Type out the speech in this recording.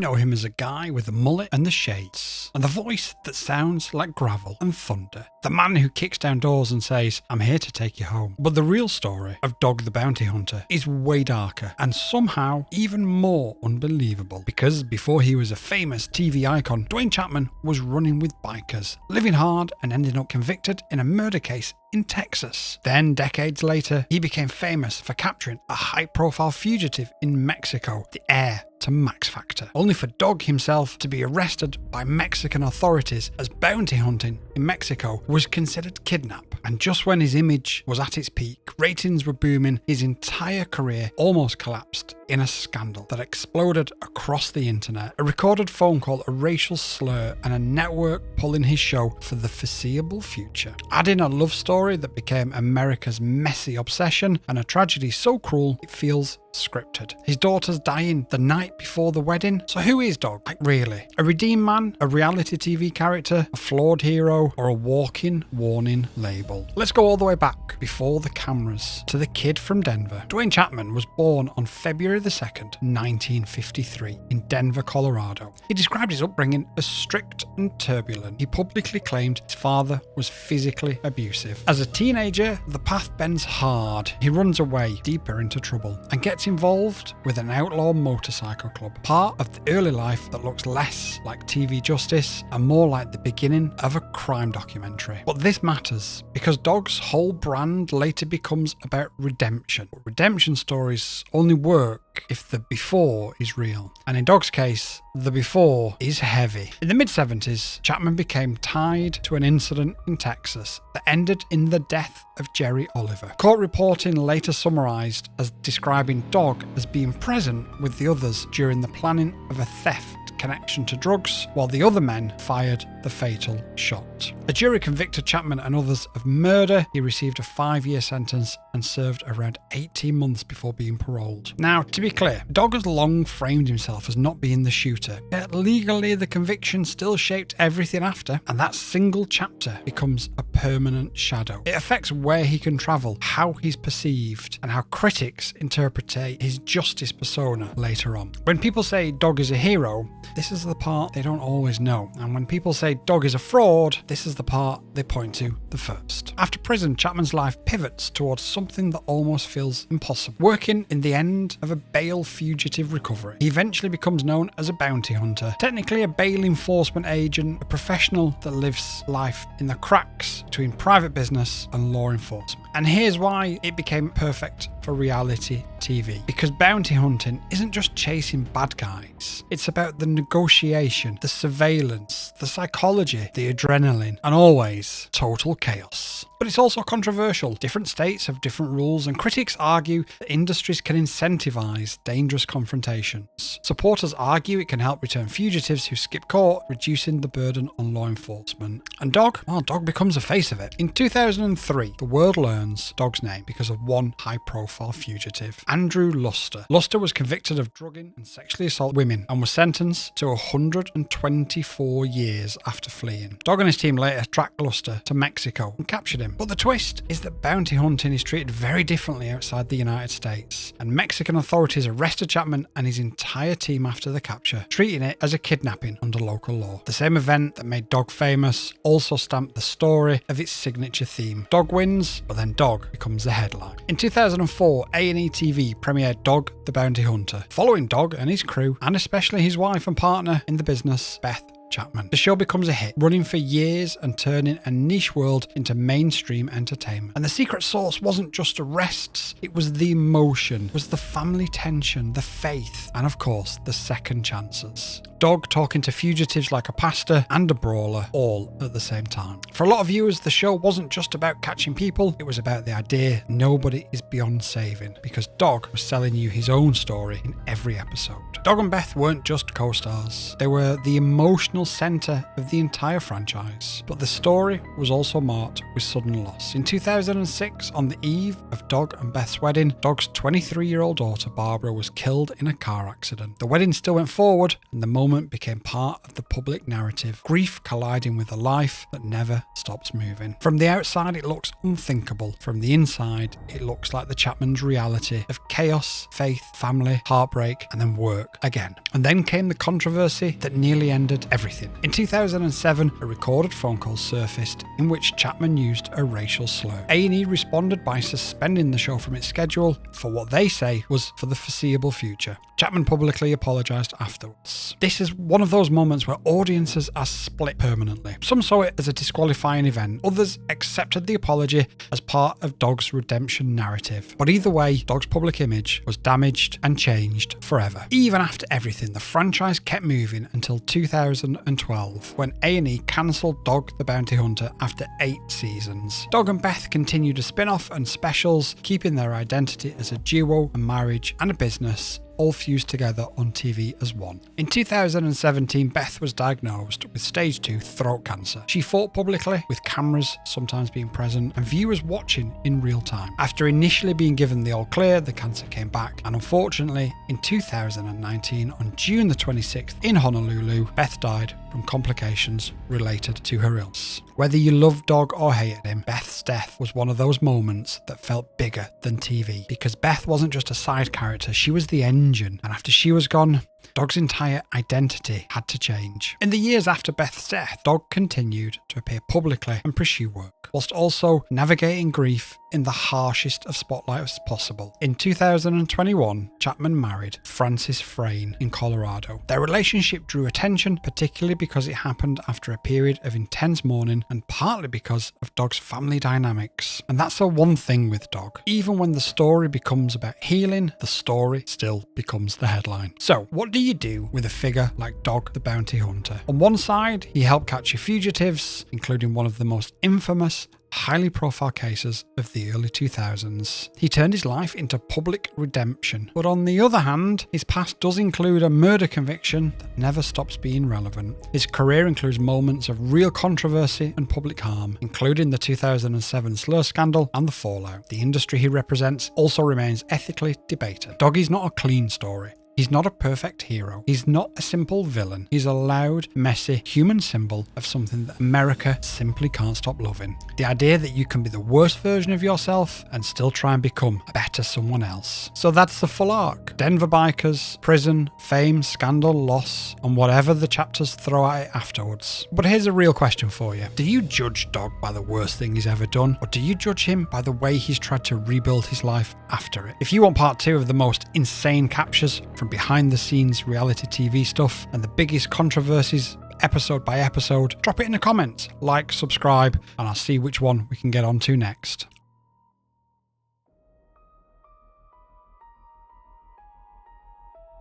know him as a guy with the mullet and the shades, and the voice that sounds like gravel and thunder. The man who kicks down doors and says, "I'm here to take you home." But the real story of Dog the Bounty Hunter is way darker and somehow even more unbelievable, because before he was a famous TV icon, Duane Chapman was running with bikers, living hard and ending up convicted in a murder case in Texas. Then, decades later, he became famous for capturing a high-profile fugitive in Mexico, the heir to Max Factor, only for Dog himself to be arrested by Mexican authorities, as bounty hunting in Mexico was considered kidnap. And just when his image was at its peak, ratings were booming, his entire career almost collapsed in a scandal that exploded across the internet. A recorded phone call, a racial slur, and a network pulling his show for the foreseeable future. Add in a love story that became America's messy obsession, and a tragedy so cruel it feels scripted. His daughter's dying the night before the wedding. So who is Dog? Like, really? A redeemed man? A reality TV character? A flawed hero? Or a walking warning label? Let's go all the way back before the cameras to the kid from Denver. Duane Chapman was born on February the 2nd, 1953 in Denver, Colorado. He described his upbringing as strict and turbulent. He publicly claimed his father was physically abusive. As a teenager, the path bends hard. He runs away deeper into trouble and gets involved with an outlaw motorcycle club, part of the early life that looks less like TV justice and more like the beginning of a crime documentary. But this matters because Dog's whole brand later becomes about redemption. But redemption stories only work if the before is real. And in Dog's case, the before is heavy. In the mid-70s, Chapman became tied to an incident in Texas that ended in the death of Jerry Oliver. Court reporting later summarized as describing Dog as being present with the others during the planning of a theft connection to drugs, while the other men fired the fatal shot. A jury convicted Chapman and others of murder. He received a 5-year sentence and served around 18 months before being paroled. Now, to be clear, Dog has long framed himself as not being the shooter, yet legally the conviction still shaped everything after, and that single chapter becomes a permanent shadow. It affects where he can travel, how he's perceived, and how critics interpret his justice persona later on. When people say Dog is a hero, this is the part they don't always know, and when people say Dog is a fraud, this is the part they point to the first. After prison, Chapman's life pivots towards something that almost feels impossible, working in the end of a bail fugitive recovery. He eventually becomes known as a bounty hunter, technically a bail enforcement agent, a professional that lives life in the cracks between private business and law enforcement. And here's why it became perfect for reality TV. Because bounty hunting isn't just chasing bad guys. It's about the negotiation, the surveillance, the psychology, the adrenaline, and always total chaos. But it's also controversial. Different states have different rules, and critics argue that industries can incentivize dangerous confrontations. Supporters argue it can help return fugitives who skip court, reducing the burden on law enforcement. And Dog becomes a face of it. In 2003, the world learns Dog's name because of one high-profile fugitive, Andrew Luster. Luster was convicted of drugging and sexually assaulting women and was sentenced to 124 years after fleeing. Dog and his team later tracked Luster to Mexico and captured him. But the twist is that bounty hunting is treated very differently outside the United States, and Mexican authorities arrested Chapman and his entire team after the capture, treating it as a kidnapping under local law. The same event that made Dog famous also stamped the story of its signature theme. Dog wins, but then Dog becomes the headline. In 2004, A&E TV premiered Dog the Bounty Hunter, following Dog and his crew, and especially his wife and partner in the business, Beth Chapman. The show becomes a hit, running for years and turning a niche world into mainstream entertainment. And the secret sauce wasn't just arrests, it was the emotion, it was the family tension, the faith, and of course, the second chances. Dog talking to fugitives like a pastor and a brawler, all at the same time. For a lot of viewers, the show wasn't just about catching people, it was about the idea nobody is beyond saving, because Dog was selling you his own story in every episode. Dog and Beth weren't just co-stars, they were the emotional emotional centre of the entire franchise. But the story was also marked with sudden loss. In 2006, on the eve of Dog and Beth's wedding, Dog's 23-year-old daughter Barbara was killed in a car accident. The wedding still went forward, and the moment became part of the public narrative, grief colliding with a life that never stops moving. From the outside, it looks unthinkable. From the inside, it looks like the Chapmans' reality of chaos, faith, family, heartbreak, and then work again. And then came the controversy that nearly ended everything. In 2007, a recorded phone call surfaced in which Chapman used a racial slur. A&E responded by suspending the show from its schedule for what they say was for the foreseeable future. Chapman publicly apologised afterwards. This is one of those moments where audiences are split permanently. Some saw it as a disqualifying event, others accepted the apology as part of Dog's redemption narrative. But either way, Dog's public image was damaged and changed forever. Even after everything, the franchise kept moving until 2012, when A&E cancelled Dog the Bounty Hunter after 8 seasons. Dog and Beth continued a spin-off and specials, keeping their identity as a duo, a marriage, and a business, all fused together on TV as one. In 2017, Beth was diagnosed with stage 2 throat cancer. She fought publicly, with cameras sometimes being present and viewers watching in real time. After initially being given the all clear, the cancer came back, and unfortunately, in 2019, on June the 26th in Honolulu, Beth died from complications related to her illness. Whether you loved Dog or hated him, Beth's death was one of those moments that felt bigger than TV, because Beth wasn't just a side character, she was the engine, and after she was gone, Dog's entire identity had to change. In the years after Beth's death, Dog continued to appear publicly and pursue work, whilst also navigating grief in the harshest of spotlights possible. In 2021, Chapman married Frances Frayne in Colorado. Their relationship drew attention, particularly because it happened after a period of intense mourning and partly because of Dog's family dynamics. And that's the one thing with Dog. Even when the story becomes about healing, the story still becomes the headline. So, what do you do with a figure like Dog the Bounty Hunter? On one side, he helped capture fugitives, including one of the most infamous, highly profile cases of the early 2000s. He turned his life into public redemption. But on the other hand, his past does include a murder conviction that never stops being relevant. His career includes moments of real controversy and public harm, including the 2007 slur scandal and the fallout. The industry he represents also remains ethically debated. Dog is not a clean story. He's not a perfect hero. He's not a simple villain. He's a loud, messy, human symbol of something that America simply can't stop loving. The idea that you can be the worst version of yourself and still try and become a better someone else. So that's the full arc. Denver bikers, prison, fame, scandal, loss, and whatever the chapters throw at it afterwards. But here's a real question for you. Do you judge Dog by the worst thing he's ever done? Or do you judge him by the way he's tried to rebuild his life after it? If you want part 2 of the most insane captures from behind the scenes reality TV stuff and the biggest controversies episode by episode, drop it in the comments, like, subscribe, and I'll see which one we can get on to next.